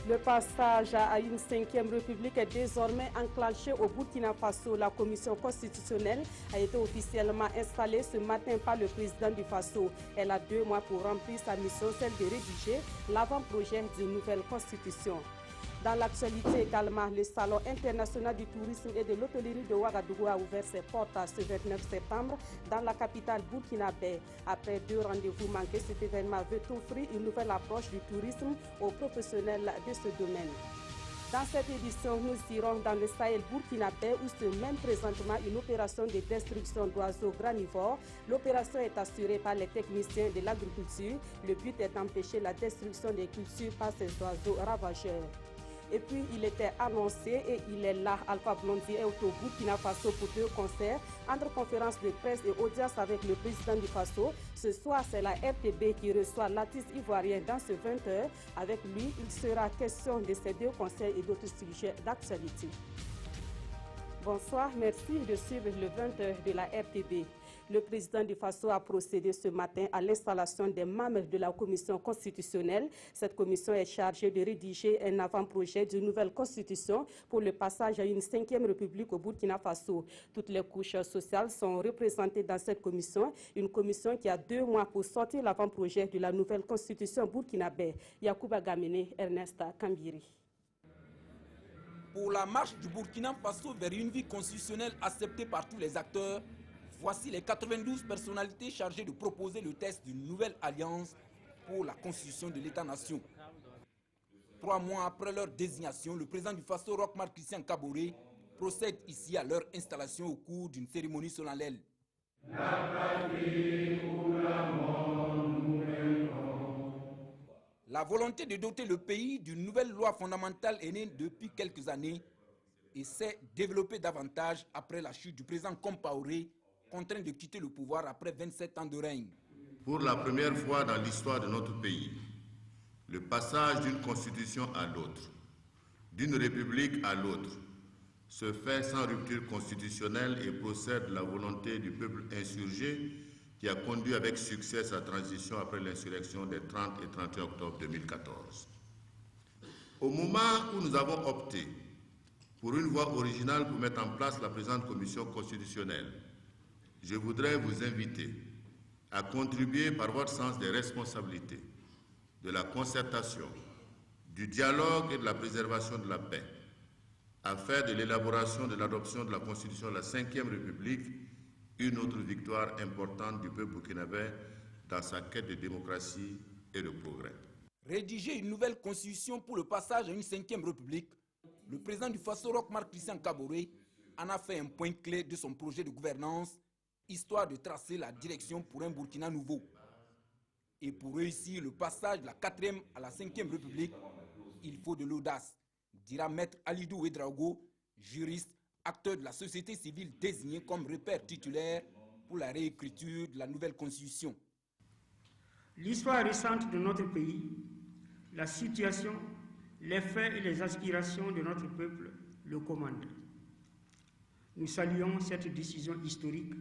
Le passage à une 5e république est désormais enclenché au Burkina Faso. La commission constitutionnelle a été officiellement installée ce matin par le président du Faso. Elle a 2 mois pour remplir sa mission, celle de rédiger l'avant-projet d'une nouvelle constitution. Dans l'actualité également, le Salon international du tourisme et de l'hôtellerie de Ouagadougou a ouvert ses portes ce 29 septembre dans la capitale burkinabé. Après 2 rendez-vous manqués, cet événement veut offrir une nouvelle approche du tourisme aux professionnels de ce domaine. Dans cette édition, nous irons dans le Sahel burkinabé où se mène présentement une opération de destruction d'oiseaux granivores. L'opération est assurée par les techniciens de l'agriculture. Le but est d'empêcher la destruction des cultures par ces oiseaux ravageurs. Et puis, il était annoncé et il est là. Alpha Blondy est au Burkina Faso pour 2 concerts, entre conférences de presse et audience avec le président du Faso. Ce soir, c'est la RTB qui reçoit l'artiste ivoirien dans ce 20h. Avec lui, il sera question de ces 2 concerts et d'autres sujets d'actualité. Bonsoir, merci de suivre le 20h de la RTB. Le président du Faso a procédé ce matin à l'installation des membres de la commission constitutionnelle. Cette commission est chargée de rédiger un avant-projet d'une nouvelle constitution pour le passage à une 5e république au Burkina Faso. Toutes les couches sociales sont représentées dans cette commission, une commission qui a 2 mois pour sortir l'avant-projet de la nouvelle constitution burkinabé. Yacouba Gamene, Ernest Kambiri. Pour la marche du Burkina Faso vers une vie constitutionnelle acceptée par tous les acteurs, voici les 92 personnalités chargées de proposer le texte d'une nouvelle alliance pour la constitution de l'État-nation. 3 mois après leur désignation, le président du Faso, Roch-Marc Christian Kaboré, procède ici à leur installation au cours d'une cérémonie solennelle. La volonté de doter le pays d'une nouvelle loi fondamentale est née depuis quelques années et s'est développée davantage après la chute du président Compaoré, contraint de quitter le pouvoir après 27 ans de règne. Pour la première fois dans l'histoire de notre pays, le passage d'une constitution à l'autre, d'une république à l'autre, se fait sans rupture constitutionnelle et procède de la volonté du peuple insurgé qui a conduit avec succès sa transition après l'insurrection des 30 et 31 octobre 2014. Au moment où nous avons opté pour une voie originale pour mettre en place la présente commission constitutionnelle, je voudrais vous inviter à contribuer par votre sens des responsabilités, de la concertation, du dialogue et de la préservation de la paix, à faire de l'élaboration de l'adoption de la Constitution de la 5e République une autre victoire importante du peuple burkinabé dans sa quête de démocratie et de progrès. Rédiger une nouvelle constitution pour le passage à une 5e République, le président du Faso, Roch-Marc Christian Kaboré, en a fait un point clé de son projet de gouvernance, histoire de tracer la direction pour un Burkina nouveau. Et pour réussir le passage de la 4e à la 5e République, il faut de l'audace, dira Maître Alidou Ouedraogo, juriste, acteur de la société civile désigné comme repère titulaire pour la réécriture de la nouvelle constitution. L'histoire récente de notre pays, la situation, les faits et les aspirations de notre peuple le commandent. Nous saluons cette décision historique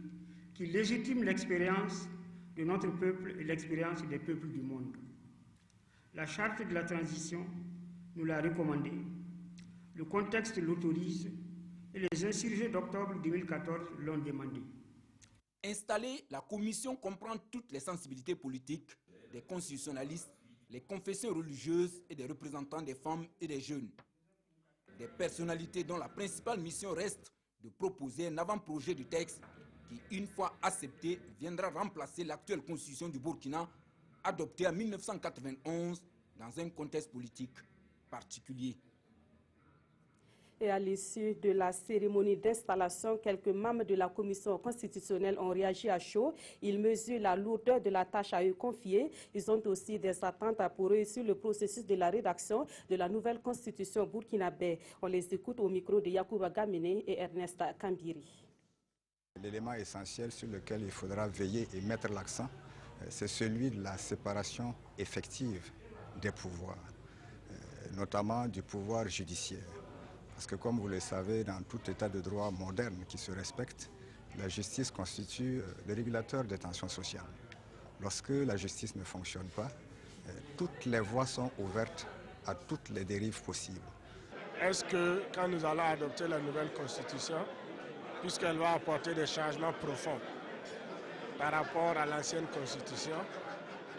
qui légitime l'expérience de notre peuple et l'expérience des peuples du monde. La charte de la transition nous l'a recommandée, le contexte l'autorise et les insurgés d'octobre 2014 l'ont demandé. Installée, la commission comprend toutes les sensibilités politiques, des constitutionnalistes, les confessions religieuses et des représentants des femmes et des jeunes. Des personnalités dont la principale mission reste de proposer un avant-projet de texte qui, une fois accepté, viendra remplacer l'actuelle constitution du Burkina, adoptée en 1991 dans un contexte politique particulier. Et à l'issue de la cérémonie d'installation, quelques membres de la commission constitutionnelle ont réagi à chaud. Ils mesurent la lourdeur de la tâche à eux confiée. Ils ont aussi des attentes pour réussir le processus de la rédaction de la nouvelle constitution burkinabé. On les écoute au micro de Yacouba Gamene et Ernest Kambiri. L'élément essentiel sur lequel il faudra veiller et mettre l'accent, c'est celui de la séparation effective des pouvoirs, notamment du pouvoir judiciaire. Parce que comme vous le savez, dans tout état de droit moderne qui se respecte, la justice constitue le régulateur des tensions sociales. Lorsque la justice ne fonctionne pas, toutes les voies sont ouvertes à toutes les dérives possibles. Est-ce que quand nous allons adopter la nouvelle constitution, puisqu'elle va apporter des changements profonds par rapport à l'ancienne constitution,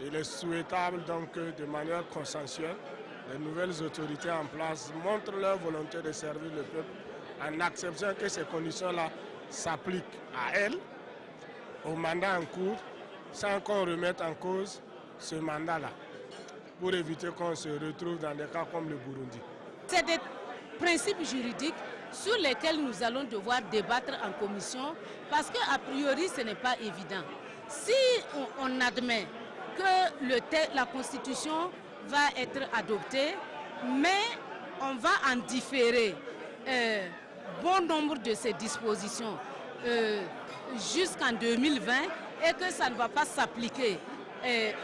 il est souhaitable donc que de manière consensuelle, les nouvelles autorités en place montrent leur volonté de servir le peuple en acceptant que ces conditions-là s'appliquent à elles, au mandat en cours, sans qu'on remette en cause ce mandat-là, pour éviter qu'on se retrouve dans des cas comme le Burundi. C'est des principes juridiques sur lesquels nous allons devoir débattre en commission parce qu'a priori ce n'est pas évident. Si on admet que la Constitution va être adoptée, mais on va en différer bon nombre de ces dispositions jusqu'en 2020 et que ça ne va pas s'appliquer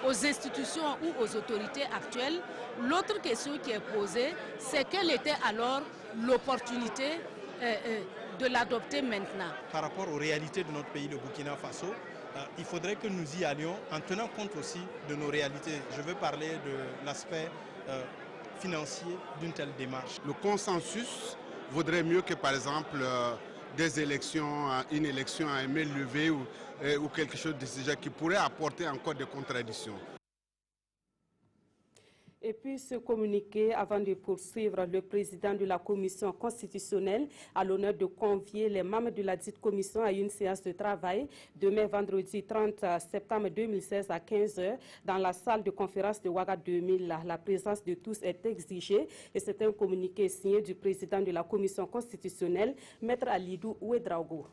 aux institutions ou aux autorités actuelles. L'autre question qui est posée, c'est quelle était alors l'opportunité de l'adopter maintenant. Par rapport aux réalités de notre pays, le Burkina Faso, il faudrait que nous y allions en tenant compte aussi de nos réalités. Je veux parler de l'aspect financier d'une telle démarche. Le consensus vaudrait mieux que, par exemple, des élections, une élection à main levée ou quelque chose de ce genre qui pourrait apporter encore des contradictions. Et puis ce communiqué, avant de poursuivre, le président de la commission constitutionnelle a l'honneur de convier les membres de la dite commission à une séance de travail demain vendredi 30 septembre 2016 à 15 h dans la salle de conférence de Ouaga 2000. La présence de tous est exigée et c'est un communiqué signé du président de la commission constitutionnelle, Maître Alidou Ouedraogo.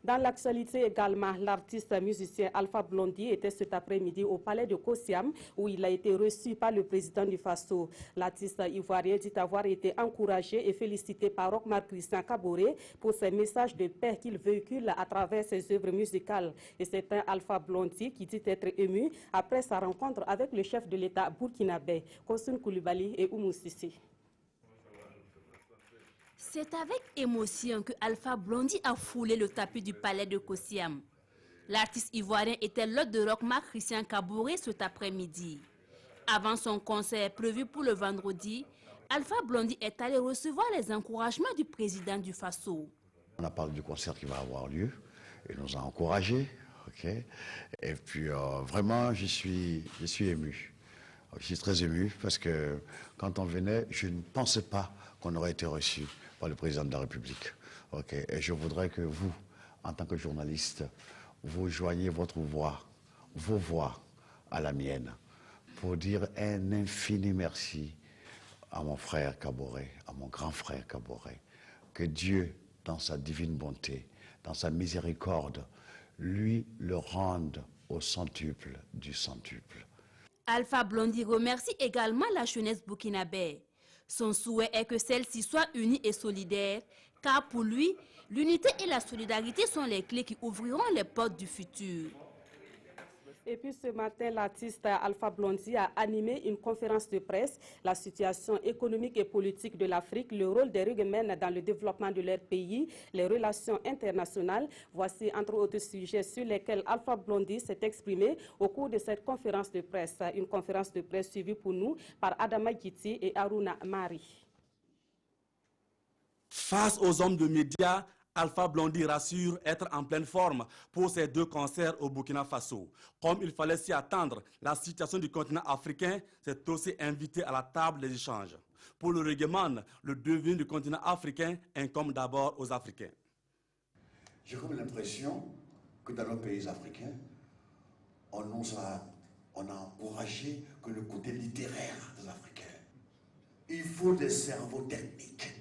Dans l'actualité également, l'artiste musicien Alpha Blondy était cet après-midi au palais de Kosiam où il a été reçu par le président du Faso. L'artiste ivoirien dit avoir été encouragé et félicité par Roch-Marc Christian Kaboré pour ses messages de paix qu'il véhicule à travers ses œuvres musicales. Et c'est un Alpha Blondy qui dit être ému après sa rencontre avec le chef de l'État burkinabé, Kossoun Koulibaly et Oumou Sissi. C'est avec émotion que Alpha Blondy a foulé le tapis du palais de Kosiam. L'artiste ivoirien était l'hôte de Roch-Marc Christian Kaboré cet après-midi. Avant son concert prévu pour le vendredi, Alpha Blondy est allé recevoir les encouragements du président du Faso. On a parlé du concert qui va avoir lieu. Il nous a encouragés. Okay. Et puis vraiment, je suis ému. Je suis très ému parce que quand on venait, je ne pensais pas qu'on aurait été reçu par le président de la République. Okay. Et je voudrais que vous, en tant que journaliste, vous joignez votre voix, vos voix à la mienne, pour dire un infini merci à mon frère Kaboré, à mon grand frère Kaboré. Que Dieu, dans sa divine bonté, dans sa miséricorde, lui le rende au centuple du centuple. Alpha Blondy remercie également la jeunesse burkinabé. Son souhait est que celle-ci soit unie et solidaire, car pour lui, l'unité et la solidarité sont les clés qui ouvriront les portes du futur. Et puis ce matin, l'artiste Alpha Blondy a animé une conférence de presse. La situation économique et politique de l'Afrique, le rôle des rugbymen dans le développement de leur pays, les relations internationales. Voici entre autres sujets sur lesquels Alpha Blondy s'est exprimé au cours de cette conférence de presse. Une conférence de presse suivie pour nous par Adama Giti et Aruna Mari. Face aux hommes de médias, Alpha Blondy rassure être en pleine forme pour ses 2 concerts au Burkina Faso. Comme il fallait s'y attendre, la situation du continent africain s'est aussi invitée à la table des échanges. Pour le reggaeman, le devenir du continent africain incombe d'abord aux Africains. J'ai comme l'impression que dans nos pays africains, on a encouragé que le côté littéraire des Africains. Il faut des cerveaux techniques.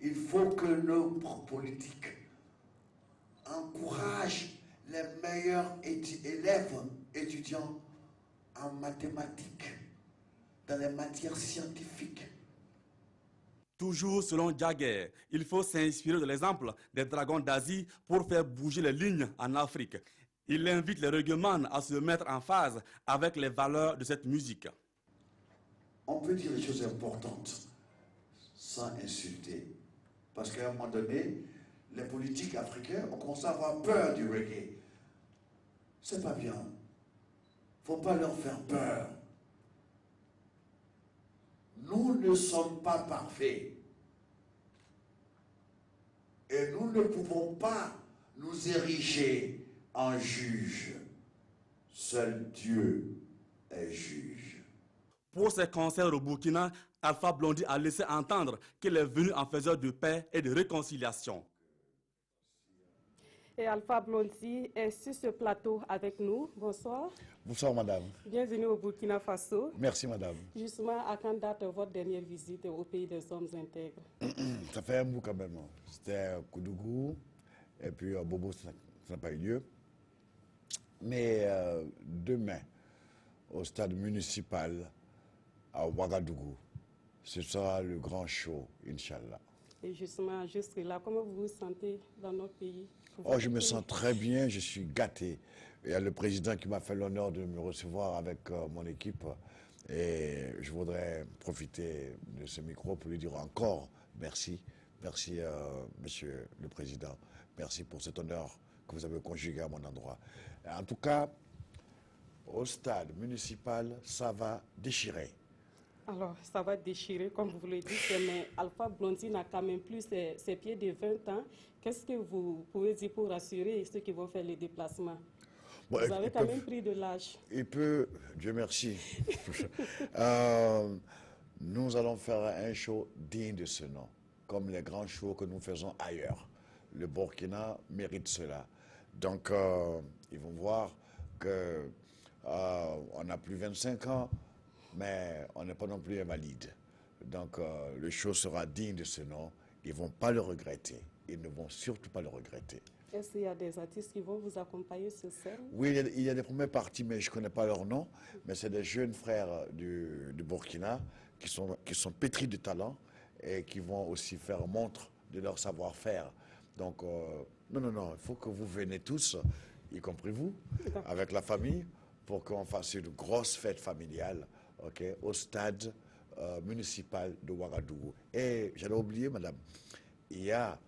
Il faut que nos politiques encouragent les meilleurs élèves, étudiants en mathématiques, dans les matières scientifiques. Toujours selon Jagger, il faut s'inspirer de l'exemple des dragons d'Asie pour faire bouger les lignes en Afrique. Il invite les rugbymen à se mettre en phase avec les valeurs de cette musique. On peut dire des choses importantes sans insulter. Parce qu'à un moment donné, les politiques africains ont commencé à avoir peur du reggae. C'est pas bien. Faut pas leur faire peur. nous ne sommes pas parfaits. Et nous ne pouvons pas nous ériger en juge. Seul Dieu est juge. Pour ses concerts au Burkina, Alpha Blondy a laissé entendre qu'il est venu en faiseur de paix et de réconciliation. Et Alpha Blondy est sur ce plateau avec nous. Bonsoir. Bonsoir, madame. Bienvenue au Burkina Faso. Merci, madame. Justement, à quand date votre dernière visite au pays des hommes intègres? Ça fait un bout quand même. C'était Koudougou, et puis Bobo, ça n'a pas eu lieu. Mais demain, au stade municipal à Ouagadougou, ce sera le grand show, Inch'Allah. Et justement, juste là, comment vous vous sentez dans notre pays? Oh, je me sens très bien, je suis gâté. Il y a le président qui m'a fait l'honneur de me recevoir avec mon équipe. Et je voudrais profiter de ce micro pour lui dire encore merci. Merci, monsieur le président. Merci pour cet honneur que vous avez conjugué à mon endroit. En tout cas, au stade municipal, ça va déchirer. Alors, ça va déchirer, comme vous le dites, mais Alpha Blondy n'a quand même plus ses pieds de 20 ans. Qu'est-ce que vous pouvez dire pour rassurer ceux qui vont faire les déplacements? Bon, vous avez quand même pris de l'âge. Il peut, Dieu merci. Nous allons faire un show digne de ce nom, comme les grands shows que nous faisons ailleurs. Le Burkina mérite cela. Donc, ils vont voir qu'on n'a plus 25 ans, mais on n'est pas non plus invalide. Donc, le show sera digne de ce nom. Ils ne vont pas le regretter. Ils ne vont surtout pas le regretter. Est-ce qu'il y a des artistes qui vont vous accompagner sur scène? Oui, il y a des premières parties, mais je ne connais pas leur nom. Mais c'est des jeunes frères du Burkina qui sont pétris de talent et qui vont aussi faire montre de leur savoir-faire. Donc, non, il faut que vous venez tous, y compris vous, avec la famille, pour qu'on fasse une grosse fête familiale, okay, au stade municipal de Ouagadougou. Et j'allais oublier, madame, il y a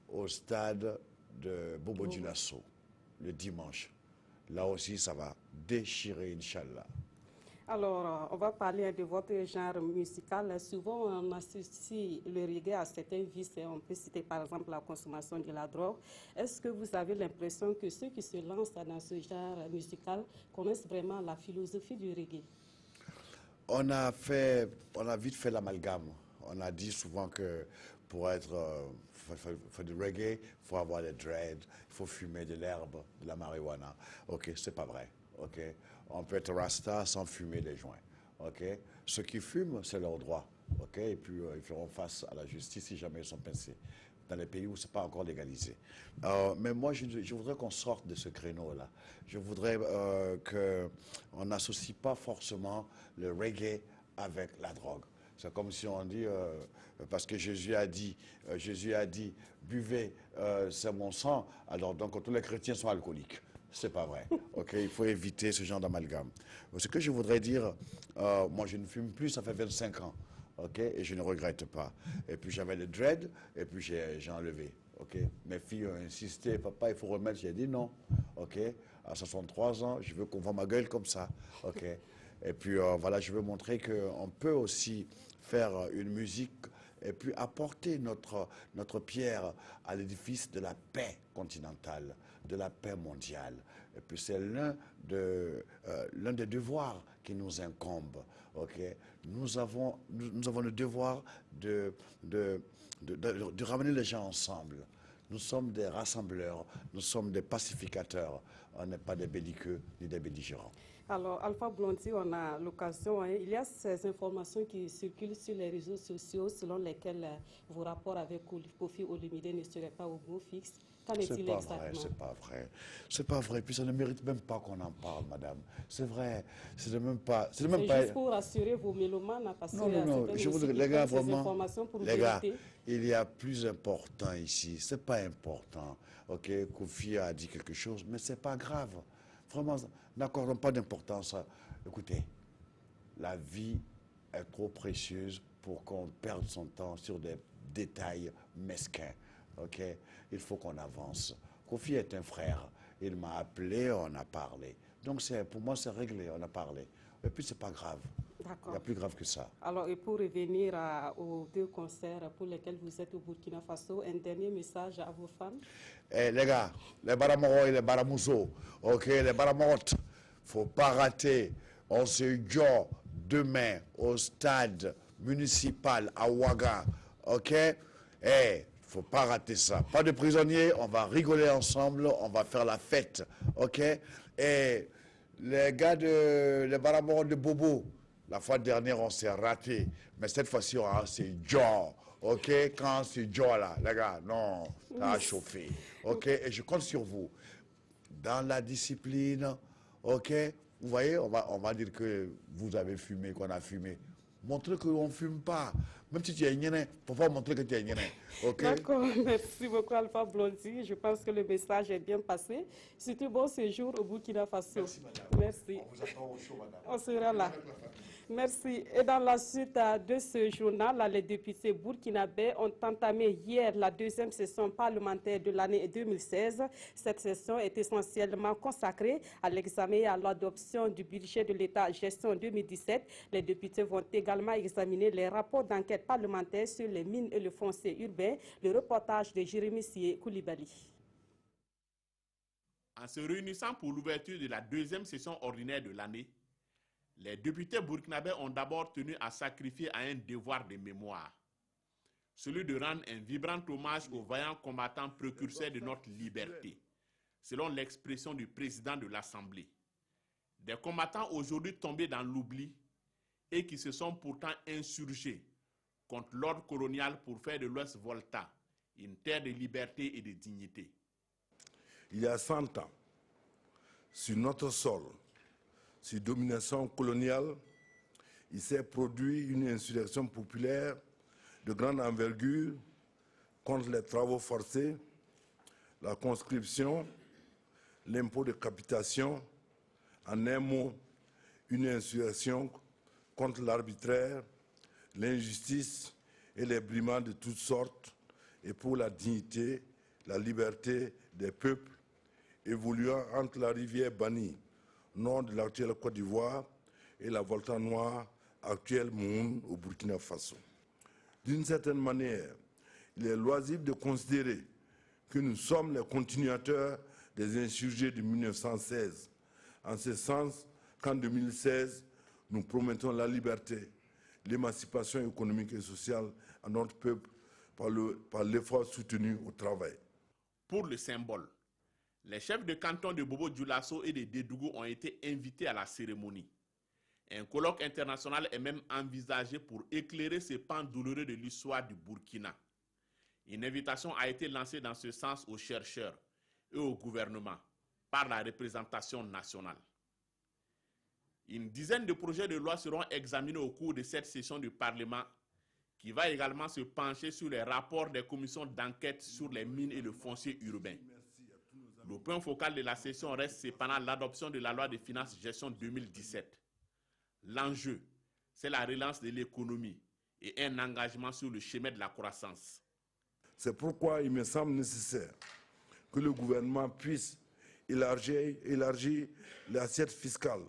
au stade de Bobo Dioulasso, le dimanche. Là aussi, ça va déchirer, Inch'Allah. Alors, on va parler de votre genre musical. Souvent, on associe le reggae à certains vices. On peut citer par exemple la consommation de la drogue. Est-ce que vous avez l'impression que ceux qui se lancent dans ce genre musical connaissent vraiment la philosophie du reggae? On a vite fait l'amalgame. On a dit souvent que pour être faire du reggae, il faut avoir des dreads, il faut fumer de l'herbe, de la marijuana. Ok, c'est pas vrai. Ok, on peut être rasta sans fumer des joints. Ok, ceux qui fument, c'est leur droit. Ok, et puis ils feront face à la justice si jamais ils sont pincés dans les pays où c'est pas encore légalisé. Mais moi, je voudrais qu'on sorte de ce créneau-là. Je voudrais qu'on n'associe pas forcément le reggae avec la drogue. C'est comme si on dit, parce que Jésus a dit, buvez, c'est mon sang, alors donc tous les chrétiens sont alcooliques. C'est pas vrai. Ok, il faut éviter ce genre d'amalgame. Ce que je voudrais dire, moi je ne fume plus, ça fait 25 ans. Ok, et je ne regrette pas. Et puis j'avais le dread, et puis j'ai enlevé. Ok, mes filles ont insisté, papa, il faut remettre. J'ai dit non. Ok, à 63 ans, je veux qu'on voit ma gueule comme ça. Ok, et puis voilà, je veux montrer qu'on peut aussi faire une musique et puis apporter notre pierre à l'édifice de la paix continentale, de la paix mondiale. Et puis c'est l'un des devoirs qui nous incombe. Okay? Nous avons le devoir de ramener les gens ensemble. Nous sommes des rassembleurs, nous sommes des pacificateurs. On n'est pas des belliqueux ni des belligérants. Alors, Alpha Blondy, on a l'occasion, il y a ces informations qui circulent sur les réseaux sociaux selon lesquelles vos rapports avec Koffi Olomide ne seraient pas au goût fixe. Qu'en est-il exactement? C'est pas vrai. C'est pas vrai. Puis ça ne mérite même pas qu'on en parle, madame. C'est vrai. C'est même pas. C'est juste pour rassurer vos mélomanes, parce que non. Je voudrais, les gars, vraiment, pour les gars, il y a plus important ici. C'est pas important. Ok, Koffi a dit quelque chose, mais c'est pas grave. Vraiment, n'accordons pas d'importance. Écoutez, la vie est trop précieuse pour qu'on perde son temps sur des détails mesquins. Ok, il faut qu'on avance. Koffi est un frère. Il m'a appelé, on a parlé. Donc pour moi, c'est réglé, on a parlé. Et puis, c'est pas grave. Il y a plus grave que ça. Alors, et pour revenir aux 2 concerts pour lesquels vous êtes au Burkina Faso, un dernier message à vos fans? Les gars, les Baramoro et les Baramousso, ok, les Baramotes, faut pas rater. On se joue demain au stade municipal à Ouaga, ok? Faut pas rater ça. Pas de prisonniers, on va rigoler ensemble, on va faire la fête, ok? Et les gars les Baramoro de Bobo, la fois dernière on s'est raté, mais cette fois-ci c'est Joe, ok? Quand c'est Joe là, les gars, non, ça a chauffé, ok? Et je compte sur vous, dans la discipline, ok? Vous voyez, on va dire que vous avez fumé, qu'on a fumé. Montrez qu'on ne fume pas. Même si tu es ignorant, il ne faut pas montrer que tu es ignorant. Okay? D'accord, merci beaucoup Alpha Blondy. Je pense que le message est bien passé. Surtout bon séjour au Burkina Faso. Merci madame. Merci. On vous attend au show madame. On sera là. Merci. Et dans la suite de ce journal, les députés burkinabés ont entamé hier la 2e session parlementaire de l'année 2016. Cette session est essentiellement consacrée à l'examen et à l'adoption du budget de l'État gestion 2017. Les députés vont également examiner les rapports d'enquête parlementaire sur les mines et le foncier urbain. Le reportage de Jérémy Sié Koulibaly. En se réunissant pour l'ouverture de la 2e session ordinaire de l'année, les députés burkinabés ont d'abord tenu à sacrifier à un devoir de mémoire, celui de rendre un vibrant hommage aux vaillants combattants précurseurs de notre liberté, selon l'expression du président de l'Assemblée. Des combattants aujourd'hui tombés dans l'oubli et qui se sont pourtant insurgés contre l'ordre colonial pour faire de l'Ouest Volta une terre de liberté et de dignité. Il y a 100 ans, sur notre sol, sur domination coloniale, il s'est produit une insurrection populaire de grande envergure contre les travaux forcés, la conscription, l'impôt de capitation, en un mot, une insurrection contre l'arbitraire, l'injustice et les brimades de toutes sortes et pour la dignité, la liberté des peuples évoluant entre la rivière Bani, nord de l'actuelle Côte d'Ivoire, et la Volta Noire, actuelle Moun au Burkina Faso. D'une certaine manière, il est loisible de considérer que nous sommes les continuateurs des insurgés de 1916, en ce sens qu'en 2016, nous promettons la liberté, l'émancipation économique et sociale à notre peuple par l'effort soutenu au travail. Pour le symbole, les chefs de canton de Bobo-Dioulasso et de Dédougou ont été invités à la cérémonie. Un colloque international est même envisagé pour éclairer ces pans douloureux de l'histoire du Burkina. Une invitation a été lancée dans ce sens aux chercheurs et au gouvernement par la représentation nationale. Une dizaine de projets de loi seront examinés au cours de cette session du Parlement qui va également se pencher sur les rapports des commissions d'enquête sur les mines et le foncier urbain. Le point focal de la session reste cependant l'adoption de la loi de finances gestion 2017. L'enjeu, c'est la relance de l'économie et un engagement sur le chemin de la croissance. C'est pourquoi il me semble nécessaire que le gouvernement puisse élargir l'assiette fiscale,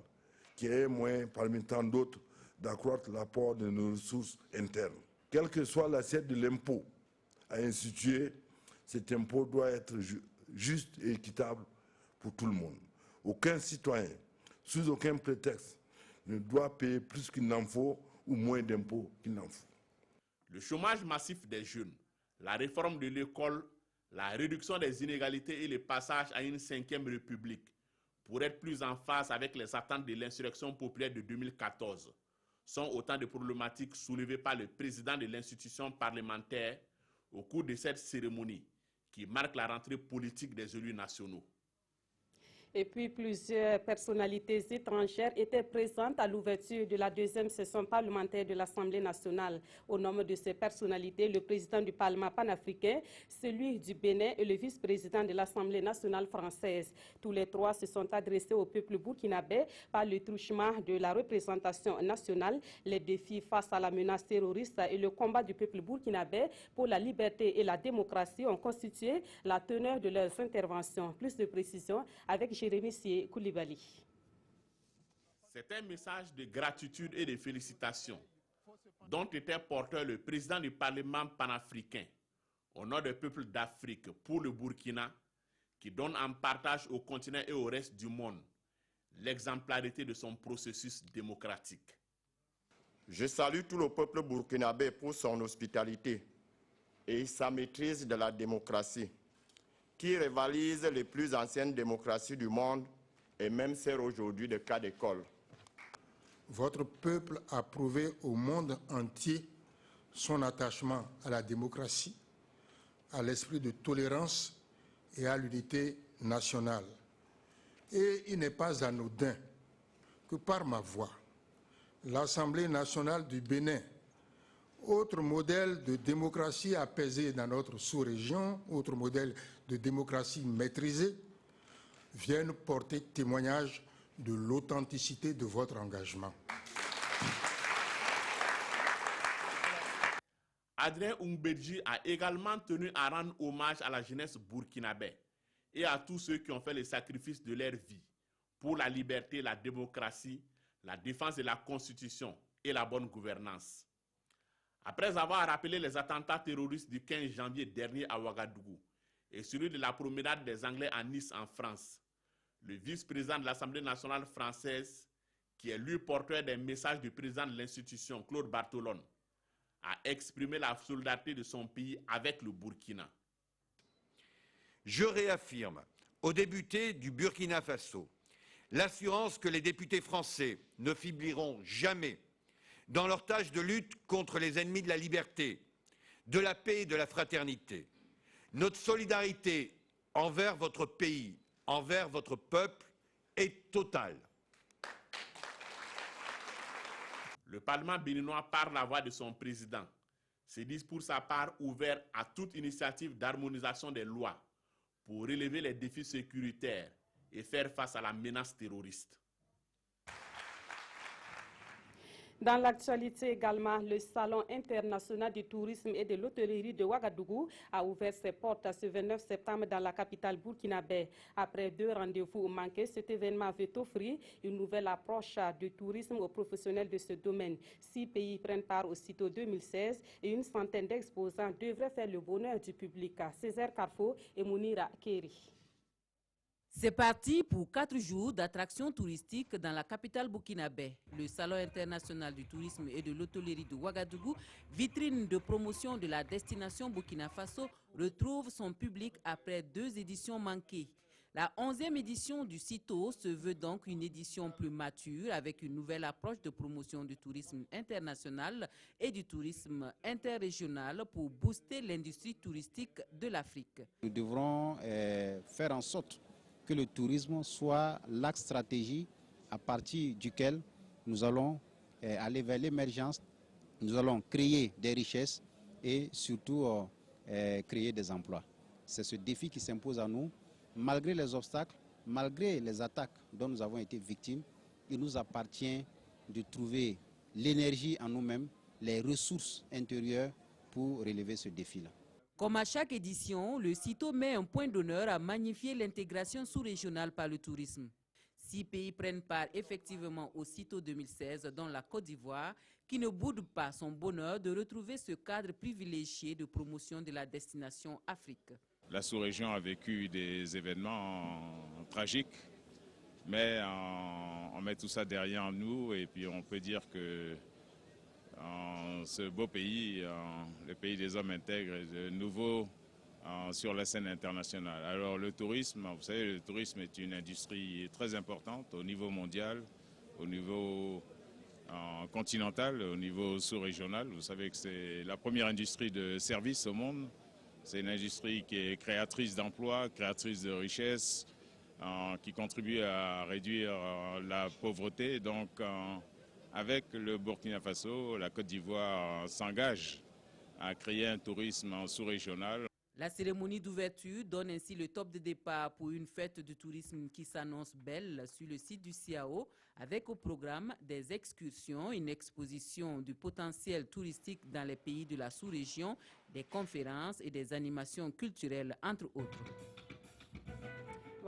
qui est un moyen parmi tant d'autres d'accroître l'apport de nos ressources internes. Quelle que soit l'assiette de l'impôt à instituer, cet impôt doit être juste et équitable pour tout le monde. Aucun citoyen, sous aucun prétexte, ne doit payer plus qu'il n'en faut ou moins d'impôts qu'il n'en faut. Le chômage massif des jeunes, la réforme de l'école, la réduction des inégalités et le passage à une 5e république pour être plus en phase avec les attentes de l'insurrection populaire de 2014 sont autant de problématiques soulevées par le président de l'institution parlementaire au cours de cette cérémonie qui marque la rentrée politique des élus nationaux. Et puis, plusieurs personnalités étrangères étaient présentes à l'ouverture de la 2e session parlementaire de l'Assemblée nationale. Au nom de ces personnalités, le président du Parlement panafricain, celui du Bénin et le vice-président de l'Assemblée nationale française. Tous les trois se sont adressés au peuple burkinabé par le truchement de la représentation nationale, les défis face à la menace terroriste et le combat du peuple burkinabé pour la liberté et la démocratie ont constitué la teneur de leurs interventions. Plus de précisions avec Jérémy Sié Koulibaly. C'est un message de gratitude et de félicitations dont était porteur le président du Parlement panafricain au nom des peuples d'Afrique pour le Burkina, qui donne en partage au continent et au reste du monde l'exemplarité de son processus démocratique. Je salue tout le peuple burkinabé pour son hospitalité et sa maîtrise de la démocratie, qui rivalise les plus anciennes démocraties du monde et même sert aujourd'hui de cas d'école. Votre peuple a prouvé au monde entier son attachement à la démocratie, à l'esprit de tolérance et à l'unité nationale. Et il n'est pas anodin que par ma voix, l'Assemblée nationale du Bénin, autre modèle de démocratie apaisée dans notre sous-région, autre modèle de démocratie maîtrisée, vienne porter témoignage de l'authenticité de votre engagement. Adrien Umbedji a également tenu à rendre hommage à la jeunesse burkinabé et à tous ceux qui ont fait le sacrifice de leur vie pour la liberté, la démocratie, la défense de la Constitution et la bonne gouvernance. Après avoir rappelé les attentats terroristes du 15 janvier dernier à Ouagadougou et celui de la promenade des Anglais à Nice en France, le vice-président de l'Assemblée nationale française, qui est lui porteur des messages du président de l'institution, Claude Bartolone, a exprimé la solidarité de son pays avec le Burkina. Je réaffirme aux députés du Burkina Faso l'assurance que les députés français ne faibliront jamais dans leur tâche de lutte contre les ennemis de la liberté, de la paix et de la fraternité. Notre solidarité envers votre pays, envers votre peuple est totale. Le Parlement béninois, par la voix de son président, se dit pour sa part ouvert à toute initiative d'harmonisation des lois pour relever les défis sécuritaires et faire face à la menace terroriste. Dans l'actualité également, le Salon international du tourisme et de l'hôtellerie de Ouagadougou a ouvert ses portes ce 29 septembre dans la capitale burkinabé. Après 2 rendez-vous manqués, cet événement veut offrir une nouvelle approche du tourisme aux professionnels de ce domaine. 6 pays prennent part au CITO 2016 et une centaine d'exposants devraient faire le bonheur du public. Césaire Carrefour et Mounira Kéri. C'est parti pour 4 jours d'attractions touristiques dans la capitale burkinabé. Le Salon international du tourisme et de l'hôtellerie de Ouagadougou, vitrine de promotion de la destination Burkina Faso, retrouve son public après 2 éditions manquées. La 11e édition du CITO se veut donc une édition plus mature avec une nouvelle approche de promotion du tourisme international et du tourisme interrégional pour booster l'industrie touristique de l'Afrique. Nous devrons faire en sorte que le tourisme soit l'axe stratégique à partir duquel nous allons aller vers l'émergence, nous allons créer des richesses et surtout créer des emplois. C'est ce défi qui s'impose à nous. Malgré les obstacles, malgré les attaques dont nous avons été victimes, il nous appartient de trouver l'énergie en nous-mêmes, les ressources intérieures pour relever ce défi-là. Comme à chaque édition, le CITO met un point d'honneur à magnifier l'intégration sous-régionale par le tourisme. 6 pays prennent part effectivement au CITO 2016, dont la Côte d'Ivoire, qui ne boude pas son bonheur de retrouver ce cadre privilégié de promotion de la destination Afrique. La sous-région a vécu des événements tragiques, mais on met tout ça derrière nous et puis on peut dire que ce beau pays, le pays des hommes intègres, est de nouveau sur la scène internationale. Alors le tourisme, vous savez, le tourisme est une industrie très importante au niveau mondial, au niveau continental, au niveau sous-régional. Vous savez que c'est la première industrie de services au monde. C'est une industrie qui est créatrice d'emplois, créatrice de richesses, qui contribue à réduire la pauvreté. Donc, avec le Burkina Faso, la Côte d'Ivoire s'engage à créer un tourisme sous-régional. La cérémonie d'ouverture donne ainsi le top de départ pour une fête du tourisme qui s'annonce belle sur le site du CIAO, avec au programme des excursions, une exposition du potentiel touristique dans les pays de la sous-région, des conférences et des animations culturelles, entre autres.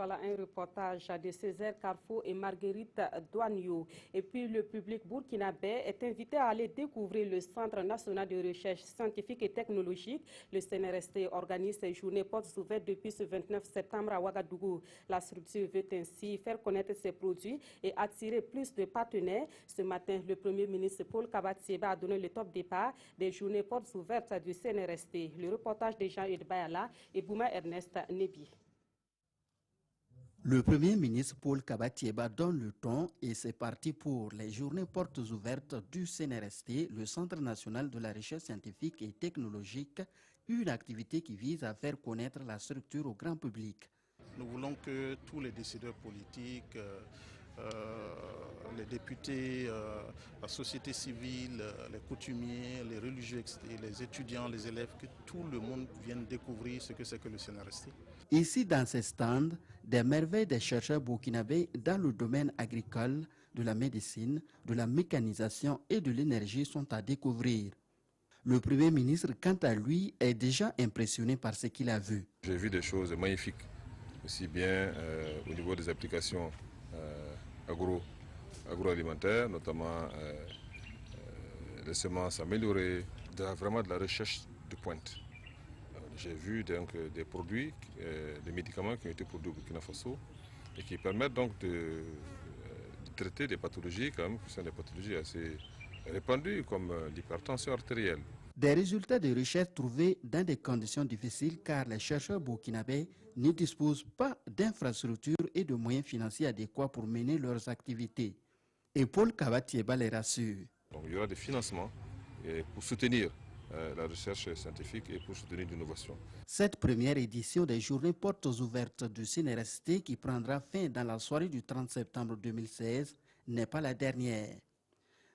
Voilà un reportage de Césaire Carrefour et Marguerite Douagneau. Et puis le public burkinabé est invité à aller découvrir le Centre national de recherche scientifique et technologique. Le CNRST organise ses journées portes ouvertes depuis ce 29 septembre à Ouagadougou. La structure veut ainsi faire connaître ses produits et attirer plus de partenaires. Ce matin, le Premier ministre Paul Kabatieba a donné le top départ des journées portes ouvertes du CNRST. Le reportage de Jean-Yves Bayala et Bouma Ernest Nebi. Le Premier ministre Paul Kabatieba donne le ton et c'est parti pour les journées portes ouvertes du CNRST, le Centre national de la recherche scientifique et technologique, une activité qui vise à faire connaître la structure au grand public. Nous voulons que tous les décideurs politiques, les députés, la société civile, les coutumiers, les religieux, les étudiants, les élèves, que tout le monde vienne découvrir ce que c'est que le CNRST. Ici, dans ces stands, des merveilles des chercheurs burkinabés dans le domaine agricole, de la médecine, de la mécanisation et de l'énergie sont à découvrir. Le Premier ministre, quant à lui, est déjà impressionné par ce qu'il a vu. J'ai vu des choses magnifiques, aussi bien au niveau des applications agroalimentaires, notamment les semences améliorées, vraiment de la recherche de pointe. J'ai vu donc des produits, des médicaments qui ont été produits au Burkina Faso et qui permettent donc de traiter des pathologies quand même, qui sont des pathologies assez répandues comme l'hypertension artérielle. Des résultats de recherche trouvés dans des conditions difficiles car les chercheurs burkinabés ne disposent pas d'infrastructures et de moyens financiers adéquats pour mener leurs activités. Et Paul Kabatieba les rassure. Donc, il y aura des financements pour soutenir la recherche scientifique et pour soutenir l'innovation. Cette première édition des journées portes ouvertes du CNRST qui prendra fin dans la soirée du 30 septembre 2016 n'est pas la dernière.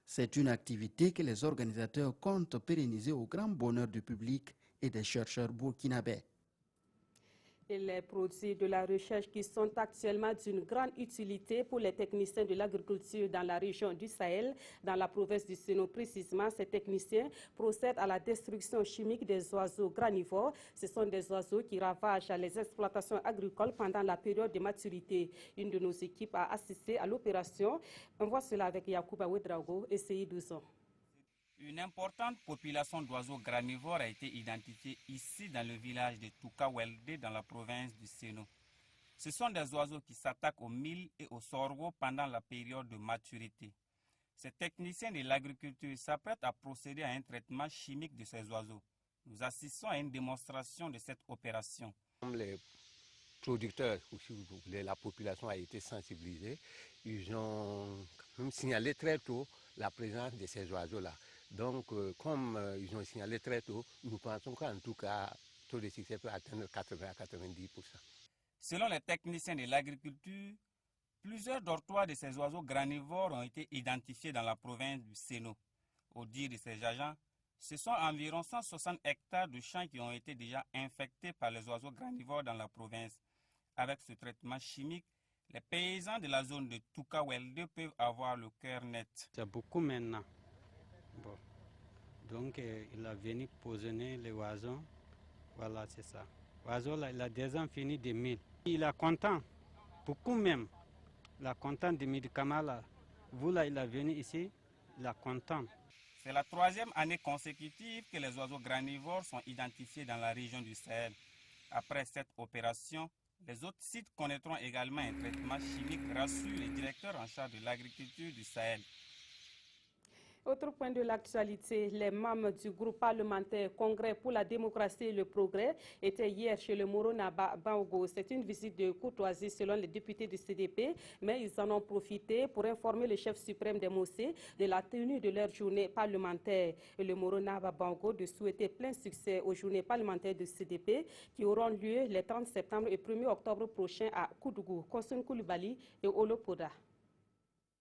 C'est une activité que les organisateurs comptent pérenniser au grand bonheur du public et des chercheurs burkinabés. Et les produits de la recherche qui sont actuellement d'une grande utilité pour les techniciens de l'agriculture dans la région du Sahel, dans la province du Sénou précisément, ces techniciens procèdent à la destruction chimique des oiseaux granivores. Ce sont des oiseaux qui ravagent les exploitations agricoles pendant la période de maturité. Une de nos équipes a assisté à l'opération. On voit cela avec Yacouba Ouedraogo et Seydou Douzon. Une importante population d'oiseaux granivores a été identifiée ici dans le village de Toukawelde dans la province du Sénou. Ce sont des oiseaux qui s'attaquent au mil et au sorgho pendant la période de maturité. Ces techniciens de l'agriculture s'apprêtent à procéder à un traitement chimique de ces oiseaux. Nous assistons à une démonstration de cette opération. Les producteurs, ou si vous voulez, la population a été sensibilisée. Ils ont même signalé très tôt la présence de ces oiseaux-là. Donc, comme ils ont signalé très tôt, nous pensons qu'en tout cas, le taux de succès peut atteindre 80 à 90%. Selon les techniciens de l'agriculture, plusieurs dortoirs de ces oiseaux granivores ont été identifiés dans la province du Sénou. Au dire de ces agents, ce sont environ 160 hectares de champs qui ont été déjà infectés par les oiseaux granivores dans la province. Avec ce traitement chimique, les paysans de la zone de Toukawelde peuvent avoir le cœur net. C'est beaucoup maintenant. Bon. Donc il a venu poisonner les oiseaux. Voilà, c'est ça. L'oiseau, là, il a déjà fini des mille. Il est content, beaucoup même. Il est content des médicaments. Là. Vous, là, il est venu ici, il est content. C'est la troisième année consécutive que les oiseaux granivores sont identifiés dans la région du Sahel. Après cette opération, les autres sites connaîtront également un traitement chimique, rassure le directeur en charge de l'agriculture du Sahel. Autre point de l'actualité, les membres du groupe parlementaire Congrès pour la démocratie et le progrès étaient hier chez le Morona Bango. C'est une visite de courtoisie selon les députés du CDP, mais ils en ont profité pour informer le chef suprême des Mossé de la tenue de leur journée parlementaire. Et le Morona Bango de souhaiter plein succès aux journées parlementaires du CDP qui auront lieu les 30 septembre et 1er octobre prochain à Koudougou, Konsun Koulibaly et Olopoda.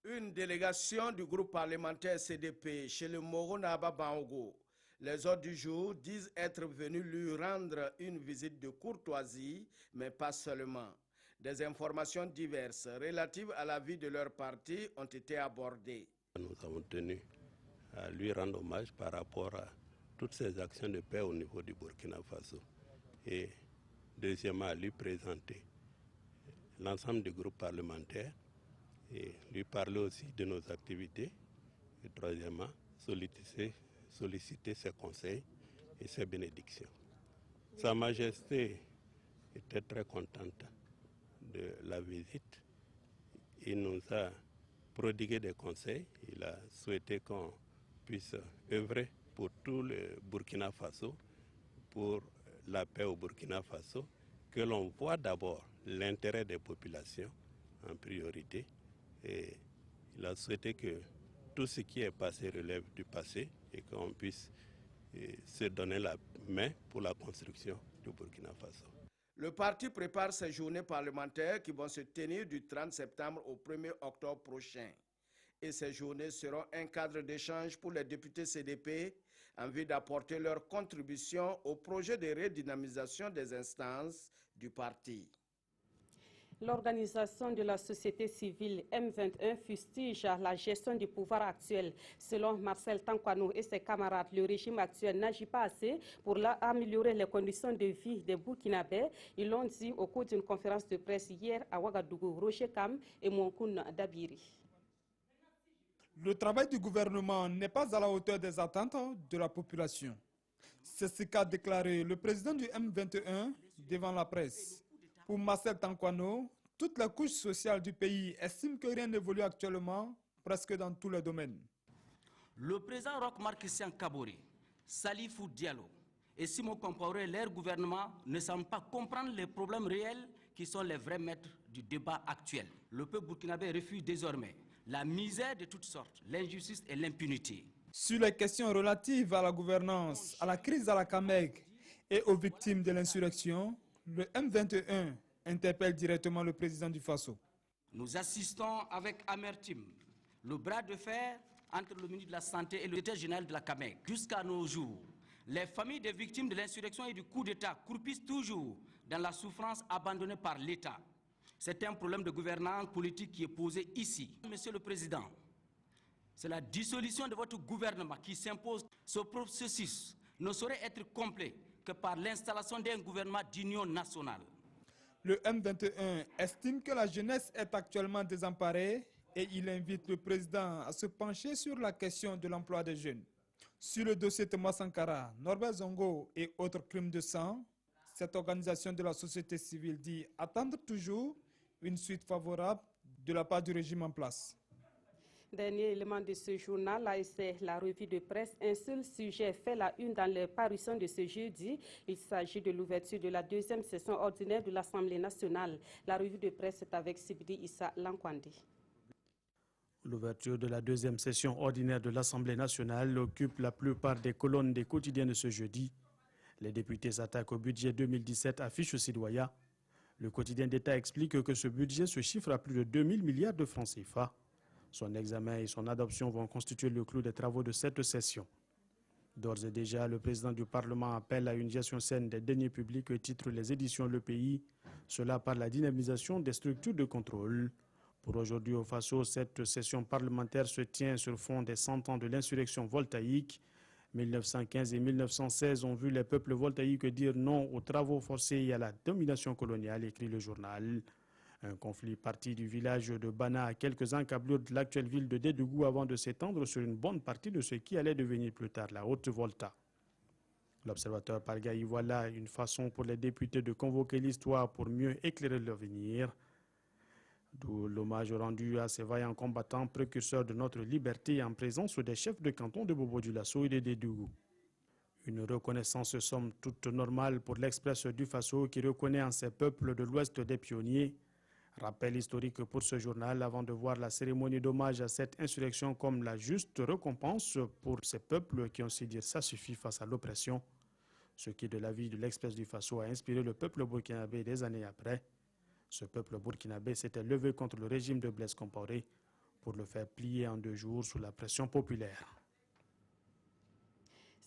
Une délégation du groupe parlementaire CDP chez le Morona Bango. Les ordres du jour disent être venus lui rendre une visite de courtoisie, mais pas seulement. Des informations diverses relatives à la vie de leur parti ont été abordées. Nous avons tenu à lui rendre hommage par rapport à toutes ces actions de paix au niveau du Burkina Faso. Et deuxièmement, à lui présenter l'ensemble des groupes parlementaires et lui parler aussi de nos activités. Et troisièmement, solliciter ses conseils et ses bénédictions. Sa Majesté était très contente de la visite. Il nous a prodigué des conseils. Il a souhaité qu'on puisse œuvrer pour tout le Burkina Faso, pour la paix au Burkina Faso, que l'on voit d'abord l'intérêt des populations en priorité. Et il a souhaité que tout ce qui est passé relève du passé et qu'on puisse se donner la main pour la construction du Burkina Faso. Le parti prépare ses journées parlementaires qui vont se tenir du 30 septembre au 1er octobre prochain. Et ces journées seront un cadre d'échange pour les députés CDP en vue d'apporter leur contribution au projet de redynamisation des instances du parti. L'organisation de la société civile M21 fustige la gestion du pouvoir actuel. Selon Marcel Tankwano et ses camarades, le régime actuel n'agit pas assez pour améliorer les conditions de vie des Burkinabés. Ils l'ont dit au cours d'une conférence de presse hier à Ouagadougou. Rocher Kam et Monkoun Dabiri. Le travail du gouvernement n'est pas à la hauteur des attentes de la population. C'est ce qu'a déclaré le président du M21 devant la presse. Pour Marcel Tankwano, toute la couche sociale du pays estime que rien n'évolue actuellement, presque dans tous les domaines. Le président Roch Marc Christian Kaboré, Salifou Diallo et Simon Compaoré, leur gouvernement ne semblent pas comprendre les problèmes réels qui sont les vrais maîtres du débat actuel. Le peuple burkinabé refuse désormais la misère de toutes sortes, l'injustice et l'impunité. Sur les questions relatives à la gouvernance, à la crise à la CAMEG et aux victimes de l'insurrection, le M21 interpelle directement le président du Faso. Nous assistons avec amertume le bras de fer entre le ministre de la Santé et le directeur général de la CAMEG. Jusqu'à nos jours, les familles des victimes de l'insurrection et du coup d'État croupissent toujours dans la souffrance abandonnée par l'État. C'est un problème de gouvernance politique qui est posé ici. Monsieur le Président, c'est la dissolution de votre gouvernement qui s'impose. Ce processus ne saurait être complet que par l'installation d'un gouvernement d'union nationale. Le M21 estime que la jeunesse est actuellement désemparée et il invite le président à se pencher sur la question de l'emploi des jeunes. Sur le dossier Thomas Sankara, Norbert Zongo et autres crimes de sang, cette organisation de la société civile dit attendre toujours une suite favorable de la part du régime en place. Dernier élément de ce journal, là, c'est la revue de presse. Un seul sujet fait la une dans les parutions de ce jeudi. Il s'agit de l'ouverture de la deuxième session ordinaire de l'Assemblée nationale. La revue de presse est avec Sibidi Issa Lankwandi. L'ouverture de la deuxième session ordinaire de l'Assemblée nationale occupe la plupart des colonnes des quotidiens de ce jeudi. Les députés s'attaquent au budget 2017, affiche Sidoya. Le quotidien d'État explique que ce budget se chiffre à plus de 2000 milliards de francs CFA. Son examen et son adoption vont constituer le clou des travaux de cette session. D'ores et déjà, le président du Parlement appelle à une gestion saine des deniers publics et titre les éditions Le Pays, cela par la dynamisation des structures de contrôle. Pour aujourd'hui au Faso, cette session parlementaire se tient sur fond des 100 ans de l'insurrection voltaïque. 1915 et 1916 ont vu les peuples voltaïques dire non aux travaux forcés et à la domination coloniale, écrit le journal. Un conflit parti du village de Bana à quelques encablures de l'actuelle ville de Dédougou avant de s'étendre sur une bonne partie de ce qui allait devenir plus tard la Haute-Volta. L'observateur Parga y voit là une façon pour les députés de convoquer l'histoire pour mieux éclairer l'avenir. D'où l'hommage rendu à ces vaillants combattants précurseurs de notre liberté en présence des chefs de canton de Bobo-Dioulasso et de Dédougou. Une reconnaissance somme toute normale pour l'Express du Faso qui reconnaît en ces peuples de l'Ouest des pionniers. Rappel historique pour ce journal avant de voir la cérémonie d'hommage à cette insurrection comme la juste récompense pour ces peuples qui ont su dire ça suffit face à l'oppression. Ce qui de l'avis de l'Express du Faso a inspiré le peuple burkinabé des années après. Ce peuple burkinabé s'était levé contre le régime de Blaise Compaoré pour le faire plier en 2 jours sous la pression populaire.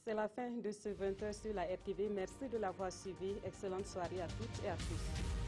C'est la fin de ce 20h sur la RTV. Merci de l'avoir suivi. Excellente soirée à toutes et à tous.